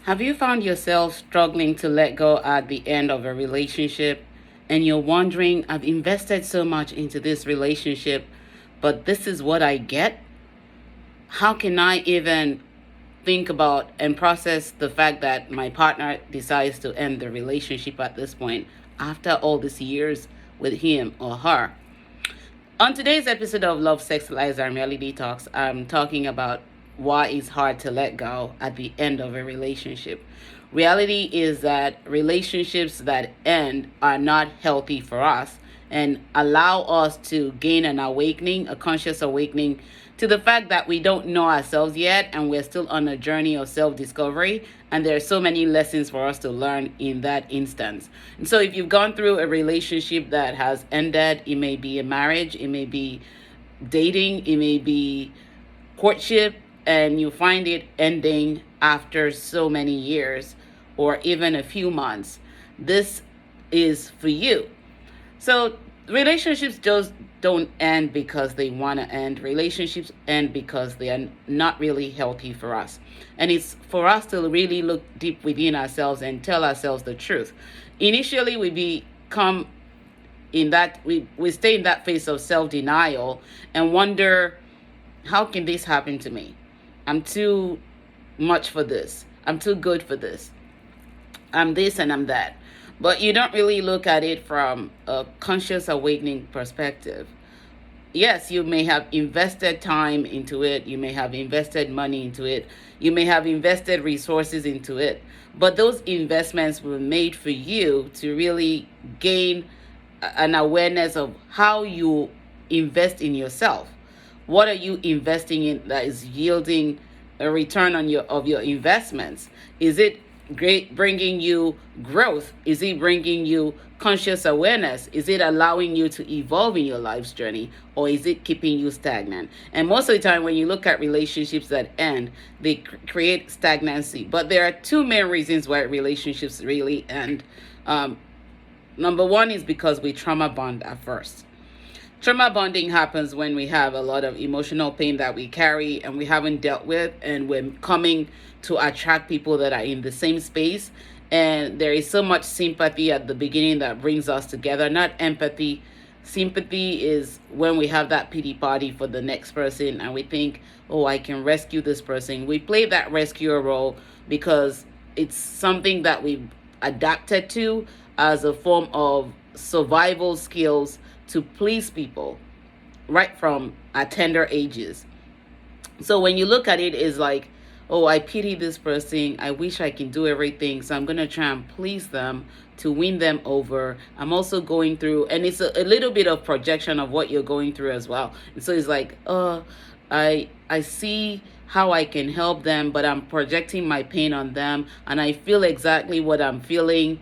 Have you found yourself struggling to let go at the end of a relationship and you're wondering, I've invested so much into this relationship, but this is what I get? How can I even think about and process the fact that my partner decides to end the relationship at this point after all these years with him or her? On today's episode of Love, Sex, Lies, and Reality Talks, I'm talking about why it's hard to let go at the end of a relationship. Reality is that relationships that end are not healthy for us and allow us to gain an awakening, a conscious awakening to the fact that we don't know ourselves yet and we're still on a journey of self-discovery, and there are so many lessons for us to learn in that instance. And so if you've gone through a relationship that has ended, it may be a marriage, it may be dating, it may be courtship, and you find it ending after so many years or even a few months, this is for you. So relationships just don't end because they want to end. Relationships end because they are not really healthy for us. And it's for us to really look deep within ourselves and tell ourselves the truth. Initially, we become in that, we stay in that phase of self-denial and wonder, how can this happen to me? I'm too much for this. I'm too good for this. I'm this and I'm that. But you don't really look at it from a conscious awakening perspective. Yes, you may have invested time into it. You may have invested money into it. You may have invested resources into it. But those investments were made for you to really gain an awareness of how you invest in yourself. What are you investing in that is yielding a return on your investments? Is it bringing you growth? Is it bringing you conscious awareness? Is it allowing you to evolve in your life's journey, or is it keeping you stagnant? And most of the time when you look at relationships that end, they create stagnancy. But there are two main reasons why relationships really end. Number one is because we trauma bond at first. Trauma bonding happens when we have a lot of emotional pain that we carry and we haven't dealt with, and we're coming to attract people that are in the same space. And there is so much sympathy at the beginning that brings us together, not empathy. Sympathy is when we have that pity party for the next person and we think, oh, I can rescue this person. We play that rescuer role because it's something that we've adapted to as a form of survival skills to please people right from our tender ages. So when you look at it, it's like, oh, I pity this person. I wish I can do everything. So I'm going to try and please them to win them over. I'm also going through, and it's a little bit of projection of what you're going through as well. And so it's like, I see how I can help them, but I'm projecting my pain on them. And I feel exactly what I'm feeling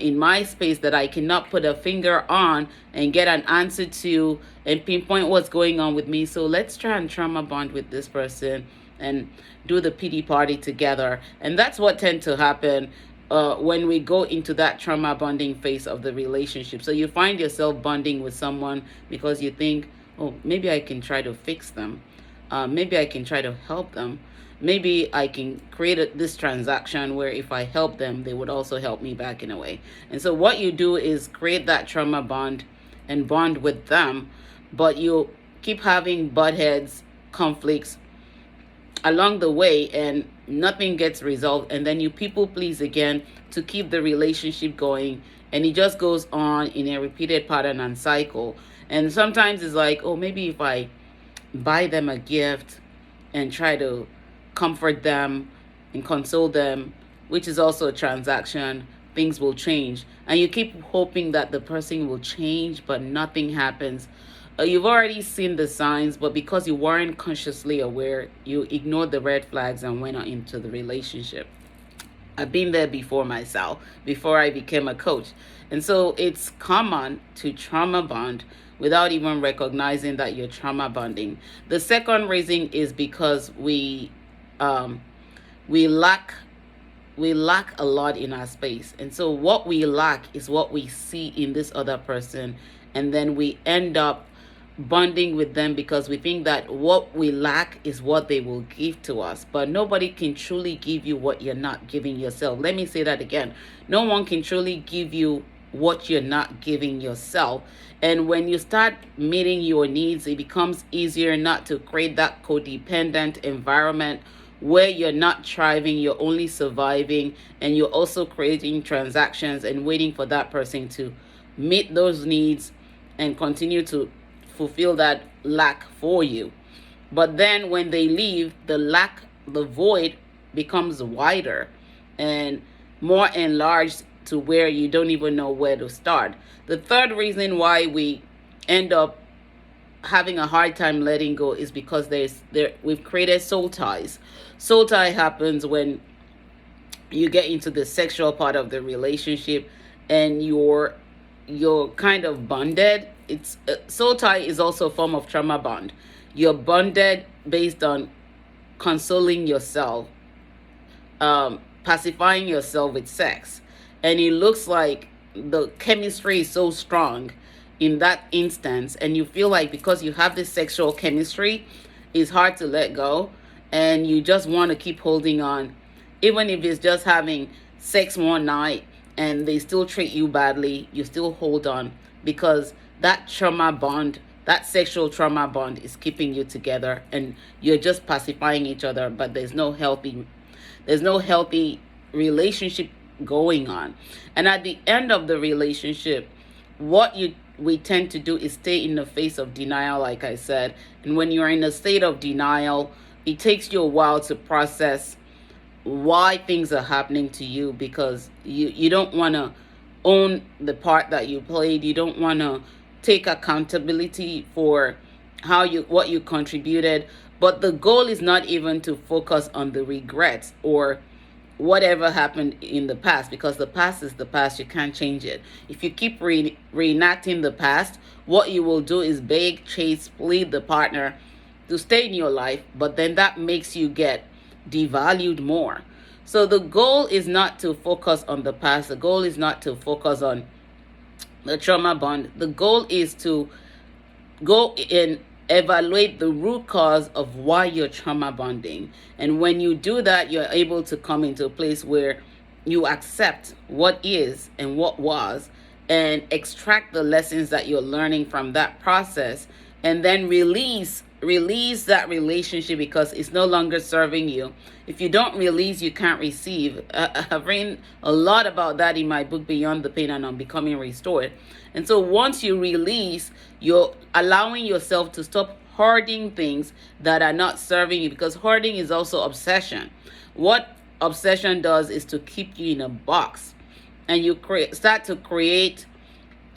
in my space that I cannot put a finger on and get an answer to and pinpoint what's going on with me. So let's try and trauma bond with this person and do the pity party together. And that's what tends to happen when we go into that trauma bonding phase of the relationship. So you find yourself bonding with someone because you think, oh, maybe I can try to fix them. Maybe I can try to help them. Maybe I can create this transaction where if I help them, they would also help me back in a way. And so what you do is create that trauma bond and bond with them, but you keep having butt heads, conflicts along the way, and nothing gets resolved. And then you people please again to keep the relationship going. And it just goes on in a repeated pattern and cycle. And sometimes it's like, oh, maybe if I buy them a gift and try to comfort them and console them, which is also a transaction, things will change. And you keep hoping that the person will change, but nothing happens. You've already seen the signs, but because you weren't consciously aware, you ignored the red flags and went on into the relationship. I've been there before myself, before I became a coach. And so it's common to trauma bond without even recognizing that you're trauma bonding. The second reason is because we lack a lot in our space. And so what we lack is what we see in this other person, and then we end up bonding with them because we think that what we lack is what they will give to us. But nobody can truly give you what you're not giving yourself. Let me say that again. No one can truly give you what you're not giving yourself. And when you start meeting your needs, it becomes easier not to create that codependent environment where you're not thriving, you're only surviving, and you're also creating transactions and waiting for that person to meet those needs and continue to fulfill that lack for you. But then when they leave, the void becomes wider and more enlarged to where you don't even know where to start. The third reason why we end up having a hard time letting go is because we've created soul ties. Soul tie happens when you get into the sexual part of the relationship and you're kind of bonded. It's soul tie is also a form of trauma bond. You're bonded based on consoling yourself, pacifying yourself with sex, and it looks like the chemistry is so strong in that instance, and you feel like because you have this sexual chemistry, it's hard to let go, and you just want to keep holding on, even if it's just having sex one night and they still treat you badly, you still hold on because that trauma bond, that sexual trauma bond is keeping you together, and you're just pacifying each other, but there's no healthy relationship going on. And at the end of the relationship, we tend to do is stay in the face of denial, like I said. And when you're in a state of denial, it takes you a while to process why things are happening to you, because you don't want to own the part that you played. You don't want to take accountability for what you contributed. But the goal is not even to focus on the regrets or whatever happened in the past, because the past is the past. You can't change it. If you keep reenacting the past, what you will do is beg, chase, plead the partner to stay in your life, but then that makes you get devalued more. So the goal is not to focus on the past. The goal is not to focus on the trauma bond. The goal is to go and evaluate the root cause of why you're trauma bonding. And when you do that, you're able to come into a place where you accept what is and what was, and extract the lessons that you're learning from that process, and then release that relationship because it's no longer serving you. If you don't release, you can't receive. I've written a lot about that in my book, Beyond the Pain and on Becoming Restored. And so once you release, you're allowing yourself to stop hoarding things that are not serving you, because hoarding is also obsession. What obsession does is to keep you in a box, and you start to create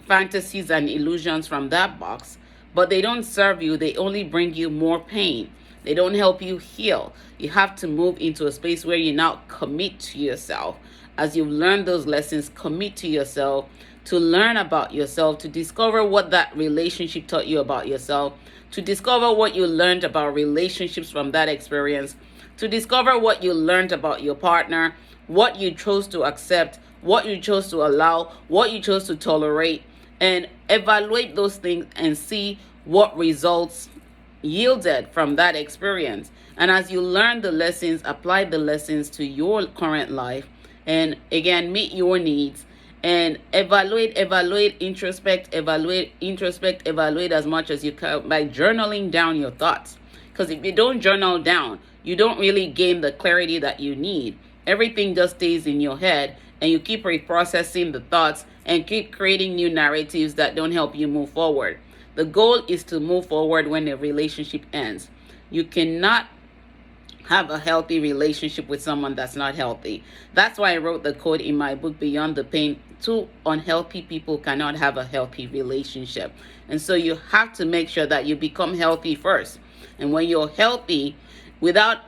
fantasies and illusions from that box, but they don't serve you. They only bring you more pain. They don't help you heal. You have to move into a space where you now commit to yourself. As you've learned those lessons, commit to yourself, to learn about yourself, to discover what that relationship taught you about yourself, to discover what you learned about relationships from that experience, to discover what you learned about your partner, what you chose to accept, what you chose to allow, what you chose to tolerate, and evaluate those things and see what results yielded from that experience. And as you learn the lessons, apply the lessons to your current life, and again, meet your needs, and evaluate, introspect, evaluate as much as you can by journaling down your thoughts. Because if you don't journal down, you don't really gain the clarity that you need. Everything just stays in your head, and you keep reprocessing the thoughts and keep creating new narratives that don't help you move forward. The goal is to move forward when a relationship ends. You cannot have a healthy relationship with someone that's not healthy. That's why I wrote the quote in my book, Beyond the Pain: two unhealthy people cannot have a healthy relationship. And so you have to make sure that you become healthy first. And when you're healthy, without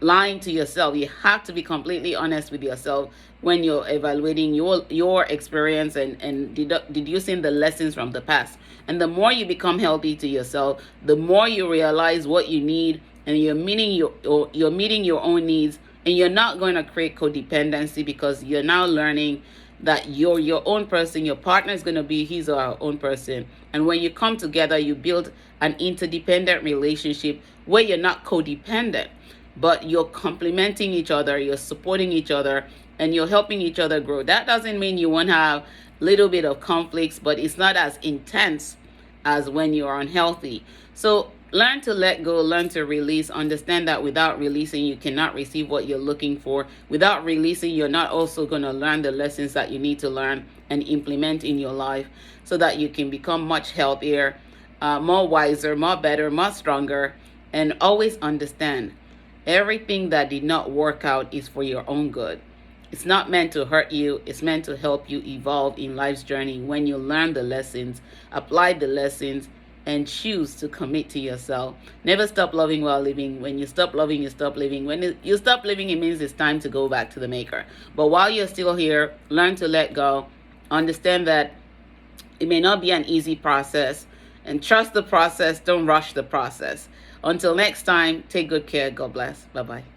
lying to yourself, you have to be completely honest with yourself when you're evaluating your experience and deducing the lessons from the past. And the more you become healthy to yourself, the more you realize what you need, and you're meeting your own needs, and you're not going to create codependency because you're now learning that you're your own person, your partner is going to be his or her own person. And when you come together, you build an interdependent relationship where you're not codependent, but you're complementing each other, you're supporting each other, and you're helping each other grow. That doesn't mean you won't have little bit of conflicts, but it's not as intense as when you're unhealthy. So learn to let go, learn to release. Understand that without releasing, you cannot receive what you're looking for. Without releasing, you're not also going to learn the lessons that you need to learn and implement in your life so that you can become much healthier, more wiser, more better, more stronger. And always understand everything that did not work out is for your own good. It's not meant to hurt you. It's meant to help you evolve in life's journey when you learn the lessons, apply the lessons, and choose to commit to yourself. Never stop loving while living. When you stop loving, you stop living. When you stop living, it means it's time to go back to the maker. But while you're still here, learn to let go. Understand that it may not be an easy process, and trust the process. Don't rush the process. Until next time, take good care. God bless. Bye-bye.